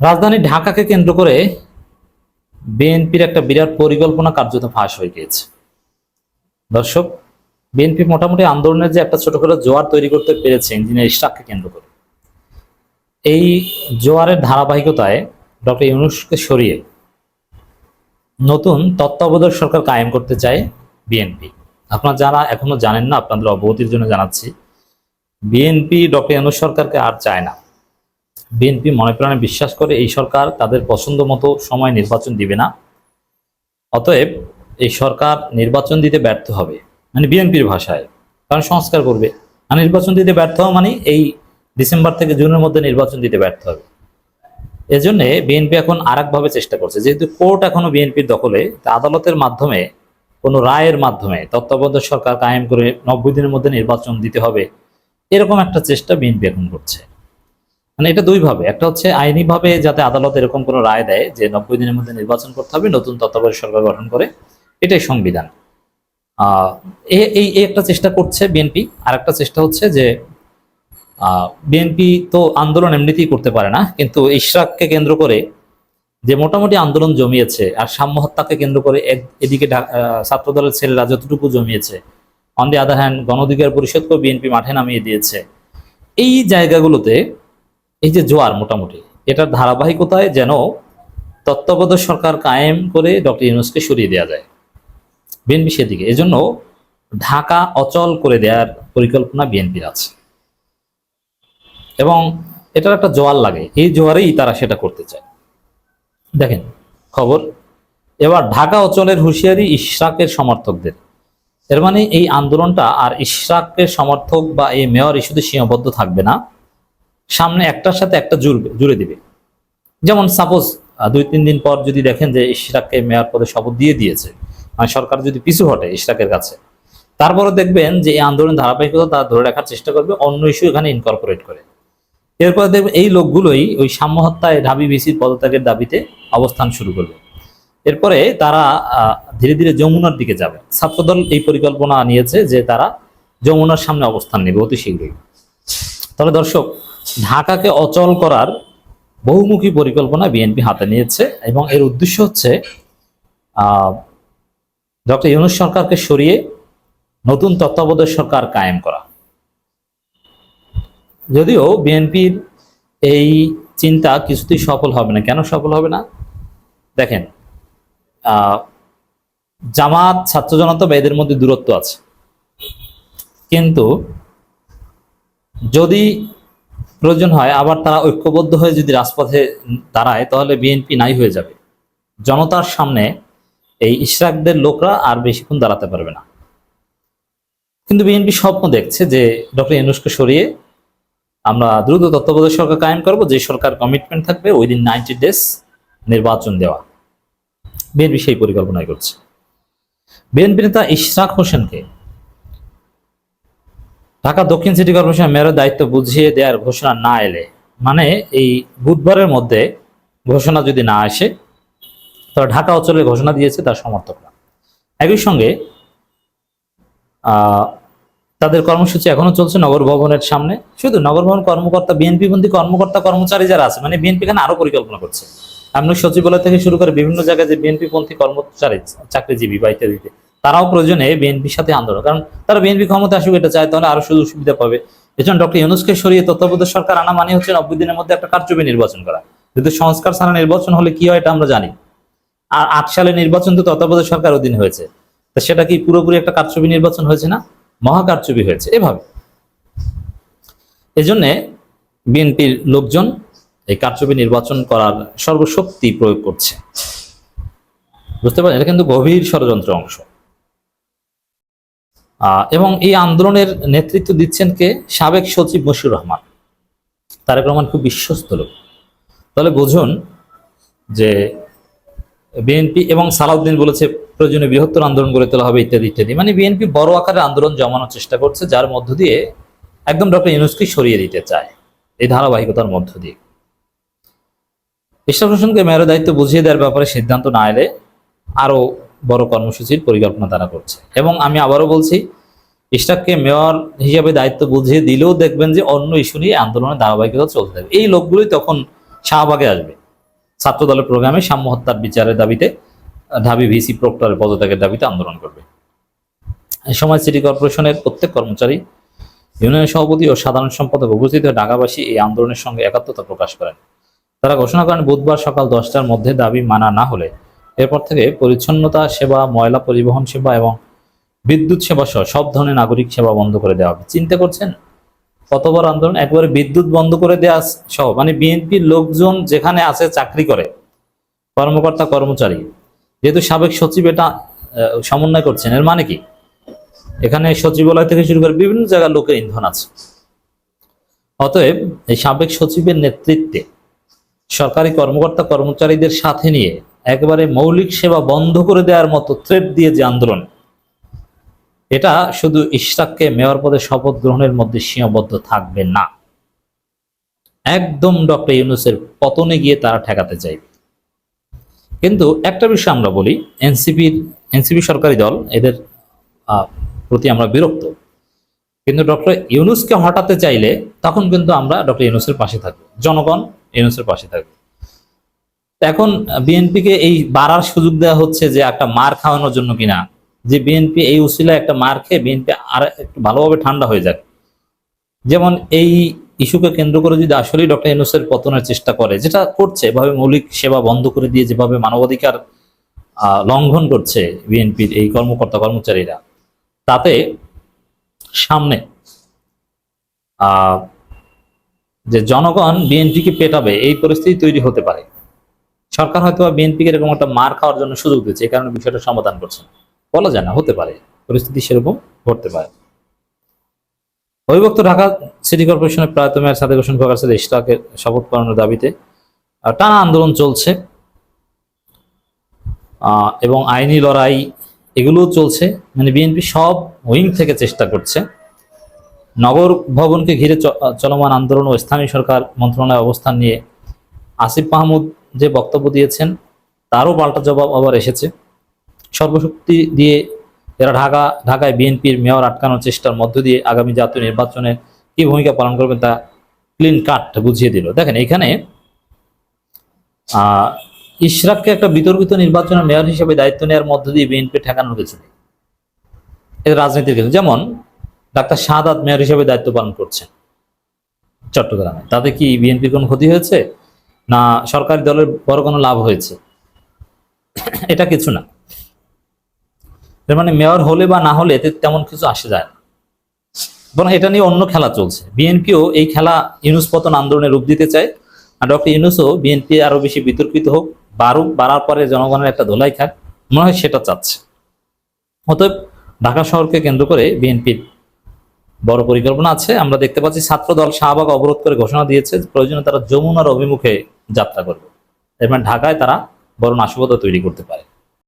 রাজধানী ঢাকাকে কেন্দ্র করে বিএনপির একটা বিরাট পরিকল্পনা কার্যত ফাঁস হয়ে গিয়েছে। দর্শক, বিএনপি মোটামুটি আন্দোলনের যে একটা ছোটখাটো জোয়ার তৈরি করতে পেরেছে ইঞ্জিনিয়ার ইশরাককে কেন্দ্র করে, এই জোয়ারের ধারাবাহিকতায় ডক্টর ইউনূসকে সরিয়ে নতুন তত্ত্বাবধায়ক সরকার কায়েম করতে চায় বিএনপি। আপনারা যারা এখনো জানেন না, আপনাদের অবগতির জন্য জানাচ্ছি, বিএনপি ডক্টর ইউনূস সরকারকে আর চায় না। বিএনপি মনে প্রাণে বিশ্বাস করে এই সরকার তাদের পছন্দ মতো সময় নির্বাচন দিবে না, অতএব এই সরকার নির্বাচন দিতে ব্যর্থ হবে, মানে বিএনপির ভাষায়, কারণ সংস্কার করবে। আর নির্বাচন দিতে ব্যর্থ হওয়া মানে এই ডিসেম্বর থেকে জুনের মধ্যে নির্বাচন দিতে ব্যর্থ হবে। এজন্য বিএনপি এখন আরেকভাবে চেষ্টা করছে, যেহেতু কোর্ট এখনো বিএনপির দখলে, আদালতের মাধ্যমে কোনো রায়ের মাধ্যমে তত্ত্বাবধায়ক সরকার কায়েম করে 90 দিনের মধ্যে নির্বাচন দিতে হবে, এরকম একটা চেষ্টা বিএনপি এখন করছে। মানে এটা দুইভাবে, একটা হচ্ছে আইনিভাবে যাতে আদালত এরকম কোনো রায় দেয় যে 90 দিনের মধ্যে নির্বাচন করতে হবে, নতুন তত্ত্বাবধায়ক সরকার গঠন করে, এটাই সংবিধান। এই একটা চেষ্টা করছে বিএনপি। আর একটা চেষ্টা হচ্ছে যে বিএনপি তো আন্দোলন এমনিতেই করতে পারে না, কিন্তু ইশরাককে কেন্দ্র করে যে মোটামুটি আন্দোলন জমিয়েছে, আর সাম্য হত্যাকে কেন্দ্র করে এদিকে ছাত্রদলের ছেলেরা যতটুকু জমিয়েছে, অন দি আদার হ্যান্ড গণ অধিকার পরিষদকেও বিএনপি মাঠে নামিয়ে দিয়েছে। এই জায়গাগুলোতে এই যে জোয়ার, মোটামুটি এটার ধারাবাহিকতায় যেন তত্ত্বাবধায়ক সরকার কায়েম করে ডক্টর ইউনূসকে সরিয়ে দেওয়া যায়, বিএনপি সেদিকে। এজন্য ঢাকা অচল করে দেওয়ার পরিকল্পনা বিএনপির আছে, এবং এটার একটা জোয়ার লাগে, এই জোয়ারেই তারা সেটা করতে চায়। দেখেন খবর, এবার ঢাকা অচলের হুঁশিয়ারি ইশরাকের সমর্থকদের। এর মানে এই আন্দোলনটা আর ইশরাকের সমর্থক বা এই মেয়র ইস্যুতে সীমাবদ্ধ থাকবে না, সামনে একটার সাথে একটা জুড়ে দিবে। যেমন সাপোজ 2-3 দিন পর যদি দেখেন যে ইশরাককে মেয়র পদে শপথ দিয়ে দিয়েছে, মানে সরকার যদি পিছু হটে ইশরাকের কাছে, তারপরে দেখবেন যে এই আন্দোলনের ধারাবাহিকতা তারা ধরে রাখার চেষ্টা করবে, অন্য ইস্যু এখানে ইনকর্পোরেট করে। এরপরে দেখবেন এই লোকগুলোই ওই সাম্য হত্যায় ঢাবি ভিসির পদত্যাগের দাবিতে অবস্থান শুরু করবে। এরপরে তারা ধীরে ধীরে যমুনার দিকে যাবে। ছাত্রদল এই পরিকল্পনা নিয়েছে যে তারা যমুনার সামনে অবস্থান নেবে অতি শীঘ্রই। তাহলে দর্শক, ঢাকাকে অচল করার বহুমুখী পরিকল্পনা বিএনপি হাতে নিয়েছে, এবং এর উদ্দেশ্য হচ্ছে ডক্টর ইউনূস সরকারকে সরিয়ে নতুন তত্ত্বাবধায়ক সরকার কায়েম করা। যদিও বিএনপির এই চিন্তা কিছুতেই সফল হবে না। কেন সফল হবে না? দেখেন, জামাত, ছাত্র জনতা বা এদের মধ্যে দূরত্ব আছে, কিন্তু যদি প্রয়োজন হয় আবার তারা ঐক্যবদ্ধ হয়ে যদি রাজপথে দাঁড়ায়, তাহলে বিএনপি নাই হয়ে যাবে। জনতার সামনে এই ইশরাকদের লোকরা আর বেশিক্ষণ দাঁড়াতে পারবে না। কিন্তু বিএনপি স্বপ্ন দেখছে যে ডক্টর ইউনূসকে সরিয়ে আমরা দ্রুত তত্ত্বাবধায়ক সরকার কায়েম করবো, যে সরকার কমিটমেন্ট থাকবে উইদিন 90 ডেজ নির্বাচন দেওয়া। বিএনপি সেই পরিকল্পনাই করছে। বিএনপি নেতা ইশরাক হোসেনকে ঢাকা দক্ষিণ সিটি কর্পোরেশন মেয়রের দায়িত্ব বুঝিয়ে দেওয়ার ঘোষণা না এলে, মানে এই বুধবারের মধ্যে ঘোষণা যদি না আসে, তারা ঢাকা অঞ্চলের ঘোষণা দিয়েছে তার সমর্থকরা। একই সঙ্গে তাদের কর্মসূচি এখনো চলছে নগর ভবনের সামনে। শুধু নগর ভবন কর্মকর্তা, বিএনপিপন্থী কর্মকর্তা কর্মচারী যারা আছে, মানে বিএনপি এখানে আরো পরিকল্পনা করছে। এমন সচিবালয় থেকে শুরু করে বিভিন্ন জায়গায় যে বিএনপিপন্থী কর্মচারী, চাকরিজীবী বা ইত্যাদিতে, তারাও প্রয়োজনে বিএনপির সাথে আন্দোলন, কারণ তারা বিএনপি ক্ষমতা আসুক এটা চায়, তাহলে আরো সুযোগ সুবিধা পাবে। এজন্য ডক্টর ইউনূসকে সরিয়ে তত্ত্বাবধায়ক সরকার আনা মানে হচ্ছে 90 দিনের মধ্যে একটা কারচুপি নির্বাচন করা। কিন্তু সংস্কার ছাড়া নির্বাচন হলে কি হয় এটা আমরা জানি। আর 8 সালে নির্বাচন তো তত্ত্বাবধায়ক সরকার অধীনে হয়েছে, তা সেটা কি পুরোপুরি একটা কারচুপি নির্বাচন হয়েছে না? মহা কারচুপি হয়েছে। এভাবে এজন্য বিএনপির লোকজন এই কারচুপি নির্বাচন করার সর্বশক্তি প্রয়োগ করছে। বুঝতে পারেন, এটা কিন্তু গভীর ষড়যন্ত্রের অংশ। এবং এই আন্দোলনের নেতৃত্ব দিচ্ছেন কে? সাবেক সচিব মশিউর রহমান। তারেক রহমান খুব বিশ্বস্ত লোক। তাহলে বুঝুন যে বিএনপি এবং সালাউদ্দিন বলেছে প্রয়োজনে বৃহত্তর আন্দোলন গড়ে তোলা হবে ইত্যাদি ইত্যাদি। মানে বিএনপি বড় আকারে আন্দোলন জমানোর চেষ্টা করছে, যার মধ্য দিয়ে একদম ডক্টর ইউনূসকে সরিয়ে দিতে চায় এই ধারাবাহিকতার মধ্য দিয়ে। ইশরাক হোসেনকে মেয়রের দায়িত্ব বুঝিয়ে দেওয়ার ব্যাপারে সিদ্ধান্ত না এলে আরো বড় কর্মসূচির পরিকল্পনা তারা করছে। এবং আমি আবারও বলছি, ইশরাককে মেয়র হিসাবে দায়িত্ব বুঝিয়ে দিলেও দেখবেন যে অন্য ইস্যু নিয়ে আন্দোলনের ধারাবাহিকতা চলতে থাকবে। এই লোকগুলোই তখন শাহবাগে আসবে। ছাত্র দলের প্রোগ্রামে সাম্য হত্যার বিচারের দাবিতে ঢাবি ভিসি প্রক্টরের পদত্যাগের দাবিতে আন্দোলন করবে। এই সময় সিটি কর্পোরেশনের প্রত্যেক কর্মচারী, ইউনিয়ন সভাপতি ও সাধারণ সম্পাদক উপস্থিত হয়ে ঢাকাবাসী এই আন্দোলনের সঙ্গে একাত্মতা প্রকাশ করেন। তারা ঘোষণা করেন বুধবার সকাল 10টার মধ্যে দাবি মানা না হলে এরপর থেকে পরিচ্ছন্নতা সেবা, ময়লা পরিবহন সেবা এবং বিদ্যুৎ সেবা সহ সব ধরনের নাগরিক সেবা বন্ধ করে দেওয়া হবে। চিন্তা করছেন কত বড় আন্দোলন! একবারে বিদ্যুৎ বন্ধ করে দেওয়া সহ, মানে বিএনপির লোকজন যেখানে আছে চাকরি করে, কর্মকর্তা কর্মচারী, যেহেতু সাবেক সচিব এটা সমন্বয় করছেন, এর মানে কি এখানে সচিবালয় থেকে শুরু করে বিভিন্ন জায়গার লোকের ইন্ধন আছে। অতএব এই সাবেক সচিবের নেতৃত্বে সরকারি কর্মকর্তা কর্মচারীদের সাথে নিয়ে একেবারে মৌলিক সেবা বন্ধ করে দেওয়ার মতো থ্রেট দিয়ে যে আন্দোলন, এটা শুধু ইশরাককে মেয়র পদে শপথ গ্রহণের মধ্যে সীমাবদ্ধ থাকবে না, একদম ডক্টর ইউনূসের পতনে গিয়ে তারা ঠেকাতে চাইবে। কিন্তু একটা বিষয় আমরা বলি, এনসিপি সরকারি দল, এদের প্রতি আমরা বিরক্ত, কিন্তু ডক্টর ইউনূসকে হটাতে চাইলে তখন কিন্তু আমরা ডক্টর ইউনূসের পাশে থাকবো, জনগণ ইউনূসের পাশে থাকবে। এখন বিএনপিকে এই বাড়ার সুযোগ দেওয়া হচ্ছে যে একটা মার খাওয়ানোর জন্য কিনা, যে বিএনপি এই উসিলায় একটা মার খেয়ে বিএনপি আর একটু ভালোভাবে ঠান্ডা হয়ে যাক। যেমন এই ইস্যুকে কেন্দ্র করে যদি আসলেই ডক্টর ইউনূসের পতনের চেষ্টা করে, যেটা করছে, এভাবে মৌলিক সেবা বন্ধ করে দিয়ে যেভাবে মানবাধিকার লঙ্ঘন করছে বিএনপির এই কর্মকর্তা কর্মচারীরা, তাতে সামনে যে জনগণ বিএনপিকে পেটাবে এই পরিস্থিতি তৈরি হতে পারে। সরকার হয়তো বিএনপিকে এরকম একটা মার খাওয়ার জন্য সুযোগ দিচ্ছে, এই কারণে বিষয়টা সমাধান করছে না, বলা যায় না, হতে পারে পরিস্থিতি সেরকম ঘটতে পারে। অবিভক্ত ঢাকা সিটি কর্পোরেশনের প্রয়াত মেয়র সাদেক হোসেন খোকার সাথে ইশরাকের শপথ করানোর দাবিতে টানা আন্দোলন চলছে এবং আইনি লড়াই এগুলোও চলছে। মানে বিএনপি সব উইং থেকে চেষ্টা করছে। নগর ভবনকে ঘিরে চলমান আন্দোলন ও স্থানীয় সরকার মন্ত্রণালয়ের অবস্থান নিয়ে আসিফ মাহমুদ যে বক্তব্য দিয়েছেন তারও পাল্টা জবাব আবার এসেছে। সর্বশক্তি দিয়ে এরা ঢাকায় বিএনপির মেয়র আটকানোর চেষ্টার মধ্য দিয়ে আগামী জাতীয় নির্বাচনে কি ভূমিকা পালন করবেন তা ক্লিন কাট বুঝিয়ে দিল। দেখেন, এখানে ইশরাককে একটা বিতর্কিত নির্বাচনের মেয়র হিসেবে দায়িত্ব নেওয়ার মধ্য দিয়ে বিএনপি ঠেকানোর কিছু নেই, এর রাজনীতির কিছু। যেমন ডাক্তার শাহাদাত মেয়র হিসেবে দায়িত্ব পালন করছেন চট্টগ্রামে, তাতে কি বিএনপির কোনো ক্ষতি হয়েছে, না সরকারি দলের বড় কোনো লাভ হয়েছে? এটা কিছু না। এর মানে মেয়র হলে বা না হলে এতে তেমন কিছু আসে যায় না, বরং এটা নিয়ে অন্য খেলা চলছে। বিএনপিও এই খেলা ইউনূস পতন আন্দোলনের রূপ দিতে চায়, আর ডক্টর ইউনূসও বিএনপি আরো বেশি বিতর্কিত হোক, বাড়ার পরে জনগণের একটা ধোলাই খাক, মনে হয় সেটা চাচ্ছে। অতএব ঢাকা শহরকে কেন্দ্র করে বিএনপির বড় পরিকল্পনা আছে। আমরা দেখতে পাচ্ছি ছাত্র দল শাহবাগ অবরোধ করে ঘোষণা দিয়েছে প্রয়োজনে তারা যমুনার অভিমুখে যাত্রা করবে। এর মানে ঢাকায় তারা বড় নাশকতা তৈরি করতে পারে।